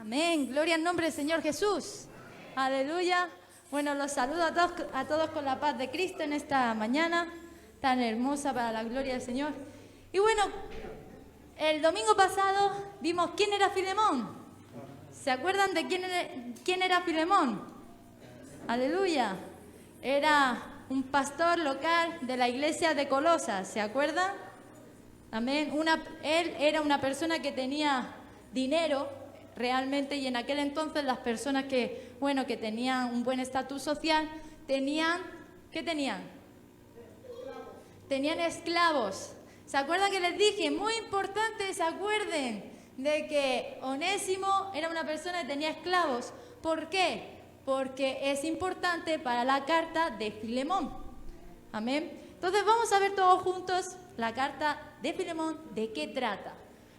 Amén. Gloria al nombre del Señor Jesús. Aleluya. Bueno, los saludo a todos con la paz de Cristo en esta mañana tan hermosa para la gloria del Señor. Y bueno, el domingo pasado vimos quién era Filemón. ¿Se acuerdan de quién era Filemón? Aleluya. Era un pastor local de la iglesia de Colosas. ¿Se acuerdan? Amén. Él era una persona que tenía dinero realmente, y en aquel entonces las personas que tenían un buen estatus social ¿qué tenían? Tenían esclavos. ¿Se acuerdan que les dije? Muy importante, se acuerden de que Onésimo era una persona que tenía esclavos. ¿Por qué? Porque es importante para la carta de Filemón. Amén. Entonces vamos a ver todos juntos la carta de Filemón, ¿de qué trata?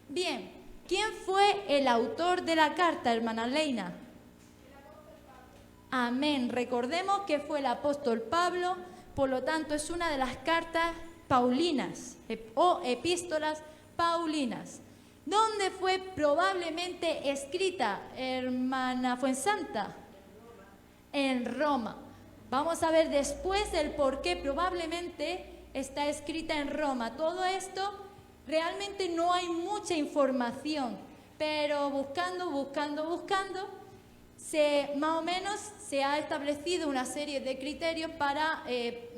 Bien, ¿quién fue el autor de la carta, hermana Leina? Amén. Recordemos que fue el apóstol Pablo, por lo tanto es una de las cartas paulinas o epístolas paulinas. ¿Dónde fue probablemente escrita, hermana Fuensanta? En Roma. Vamos a ver después el por qué probablemente está escrita en Roma. Todo esto realmente no hay mucha información, pero buscando, más o menos se ha establecido una serie de criterios para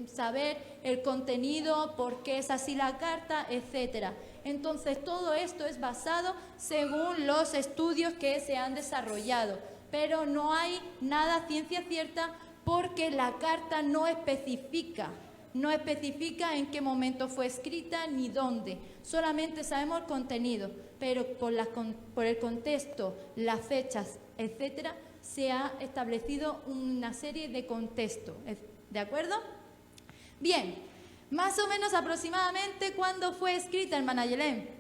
saber el contenido, por qué es así la carta, etcétera. Entonces todo esto es basado según los estudios que se han desarrollado, pero no hay nada ciencia cierta porque la carta no especifica en qué momento fue escrita ni dónde. Solamente sabemos el contenido, pero por el contexto, las fechas, etcétera, se ha establecido una serie de contextos. ¿De acuerdo? Bien, más o menos aproximadamente, ¿cuándo fue escrita, hermana Yelén?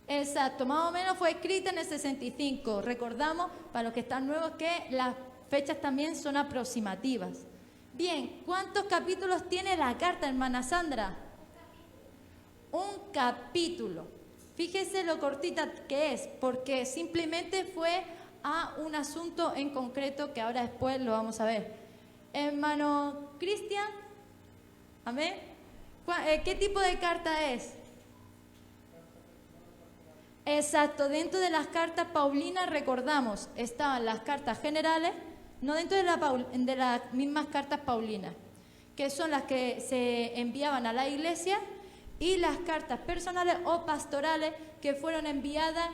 Exacto, más o menos fue escrita en el 65. Recordamos, para los que están nuevos, que las fechas también son aproximativas. Bien, ¿cuántos capítulos tiene la carta, hermana Sandra? Un capítulo. Fíjese lo cortita que es, porque simplemente fue a un asunto en concreto que ahora después lo vamos a ver. Hermano Cristian, amén. ¿Qué tipo de carta es? Exacto, dentro de las cartas paulinas, recordamos, estaban las cartas generales, no dentro de las mismas cartas paulinas, que son las que se enviaban a la iglesia, y las cartas personales o pastorales que fueron enviadas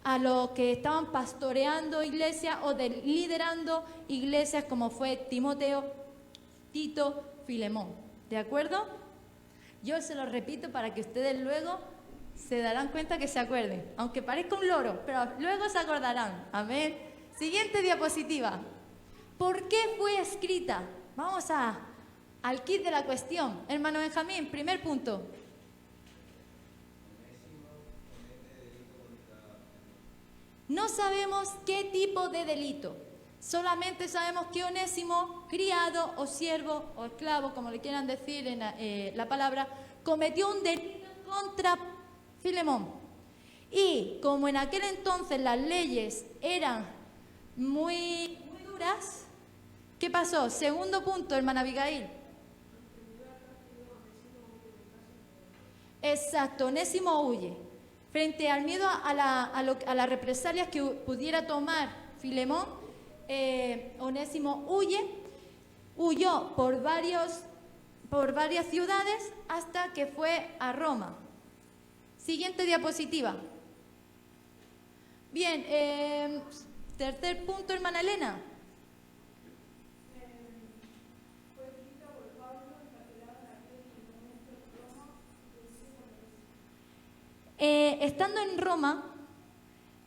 a los que estaban pastoreando iglesias o liderando iglesias, como fue Timoteo, Tito, Filemón. ¿De acuerdo? Yo se lo repito para que ustedes luego se darán cuenta, que se acuerden, aunque parezca un loro, pero luego se acordarán. Amén. Siguiente diapositiva. ¿Por qué fue escrita? Vamos al kit de la cuestión. Hermano Benjamín, primer punto. No sabemos qué tipo de delito. Solamente sabemos que Onésimo, criado o siervo o esclavo, como le quieran decir en la palabra, cometió un delito contra Filemón. Y como en aquel entonces las leyes eran muy duras, ¿qué pasó? Segundo punto, hermana Abigail. Exacto, Onésimo huye. Frente al miedo a las represalias que pudiera tomar Filemón, Onésimo huyó por varias ciudades hasta que fue a Roma. Siguiente diapositiva. Bien, tercer punto, hermana Elena. Estando en Roma,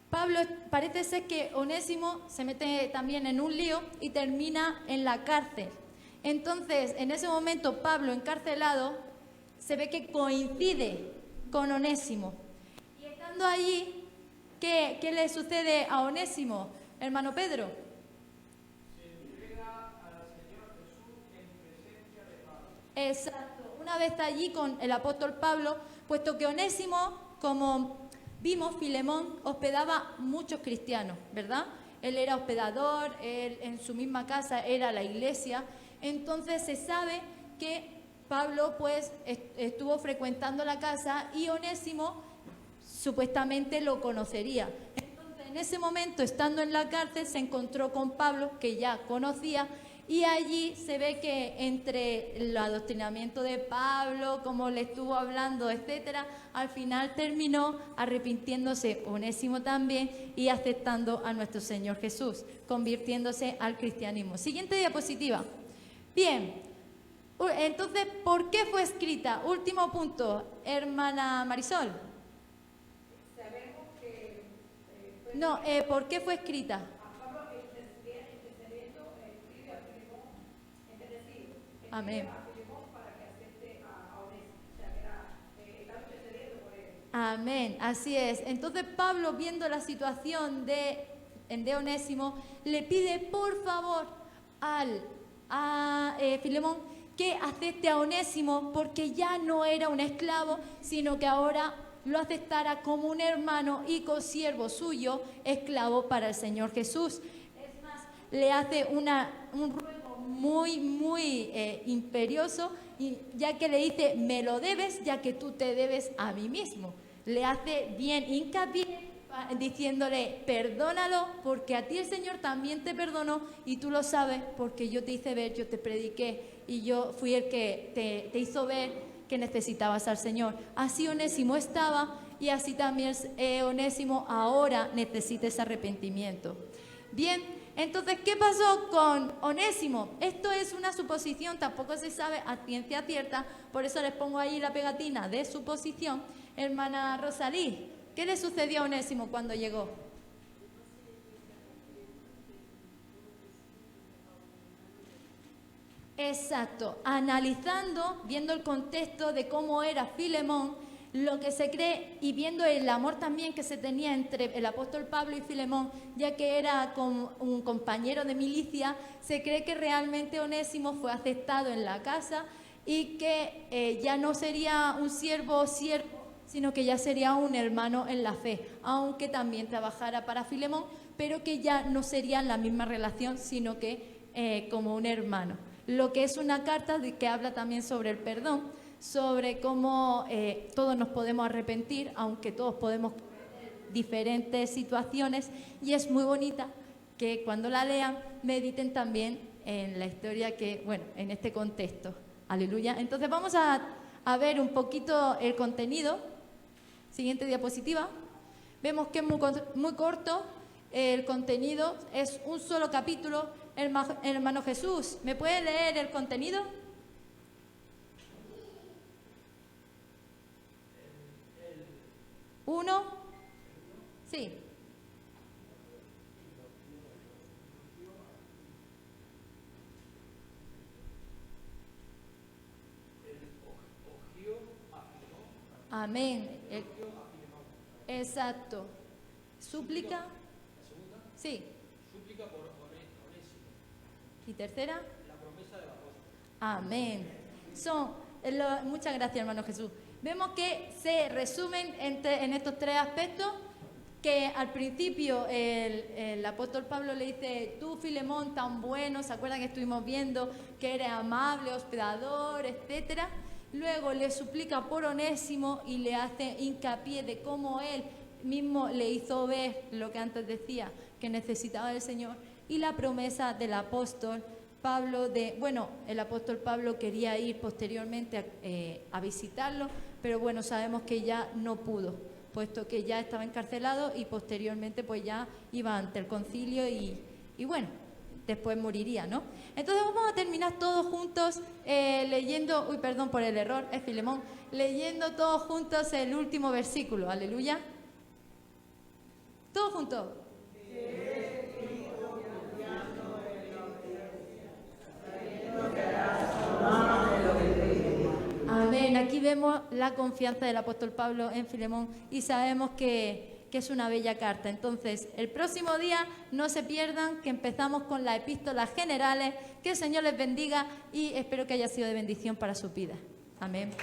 Pablo, parece ser que Onésimo se mete también en un lío y termina en la cárcel. Entonces, en ese momento, Pablo, encarcelado, se ve que coincide con Onésimo. Y estando allí, ¿qué le sucede a Onésimo, hermano Pedro? Se entrega al Señor Jesús en presencia de Pablo. Exacto, una una vez allí con el apóstol Pablo, puesto que Onésimo, como vimos, Filemón hospedaba muchos cristianos, ¿verdad? Él era hospedador, él en su misma casa era la iglesia. Entonces se sabe que Pablo pues estuvo frecuentando la casa y Onésimo supuestamente lo conocería. Entonces en ese momento, estando en la cárcel, se encontró con Pablo, que ya conocía, y allí se ve que entre el adoctrinamiento de Pablo, como le estuvo hablando, etcétera, al final terminó arrepintiéndose Onésimo también y aceptando a nuestro Señor Jesús, convirtiéndose al cristianismo. Siguiente diapositiva. Bien, entonces, ¿por qué fue escrita? Último punto, hermana Marisol. Sabemos que... No, ¿por qué fue escrita? Amén. Amén, así es. Entonces Pablo, viendo la situación de Onésimo, le pide por favor a Filemón que acepte a Onésimo, porque ya no era un esclavo, sino que ahora lo aceptara como un hermano y consiervo suyo, esclavo para el Señor Jesús. Es más, le hace un ruego muy imperioso, y ya que le dice, me lo debes, ya que tú te debes a mí mismo. Le hace bien hincapié diciéndole, perdónalo, porque a ti el Señor también te perdonó y tú lo sabes, porque yo te hice ver, yo te prediqué y yo fui el que te hizo ver que necesitabas al Señor. Así Onésimo estaba y así también Onésimo ahora necesita ese arrepentimiento. Bien, entonces, ¿qué pasó con Onésimo? Esto es una suposición, tampoco se sabe a ciencia cierta, por eso les pongo ahí la pegatina de suposición. Hermana Rosalí, ¿qué le sucedió a Onésimo cuando llegó? Exacto, analizando, viendo el contexto de cómo era Filemón, lo que se cree y viendo el amor también que se tenía entre el apóstol Pablo y Filemón, ya que era un compañero de milicia, se cree que realmente Onésimo fue aceptado en la casa y que ya no sería un siervo, sino que ya sería un hermano en la fe, aunque también trabajara para Filemón, pero que ya no sería la misma relación, sino que como un hermano. Lo que es una carta que habla también sobre el perdón, sobre cómo todos nos podemos arrepentir, aunque todos podemos diferentes situaciones, y es muy bonita que cuando la lean mediten también en la historia que, bueno, en este contexto. Aleluya. Entonces vamos a ver un poquito el contenido. Siguiente diapositiva. Vemos que es muy corto el contenido, es un solo capítulo. Hermano Jesús, ¿me puede leer el contenido? ¿Uno? Sí. Amén. Exacto. Súplica. Sí. Súplica por Onésimo. ¿Y tercera? La promesa del apóstol. Amén. Muchas gracias, hermano Jesús. Vemos que se resumen en estos tres aspectos, que al principio el apóstol Pablo le dice, tú Filemón tan bueno, ¿se acuerdan que estuvimos viendo que eres amable, hospedador, etcétera? Luego le suplica por Onésimo y le hace hincapié de cómo él mismo le hizo ver lo que antes decía, que necesitaba del Señor, y la promesa del apóstol Pablo el apóstol Pablo quería ir posteriormente a visitarlo, pero bueno, sabemos que ya no pudo, puesto que ya estaba encarcelado y posteriormente pues ya iba ante el concilio y bueno, después moriría, ¿no? Entonces vamos a terminar todos juntos leyendo, perdón por el error, es Filemón, leyendo todos juntos el último versículo, aleluya. Todos juntos. Amén. Aquí vemos la confianza del apóstol Pablo en Filemón y sabemos que es una bella carta. Entonces, el próximo día no se pierdan que empezamos con las epístolas generales. Que el Señor les bendiga y espero que haya sido de bendición para su vida. Amén.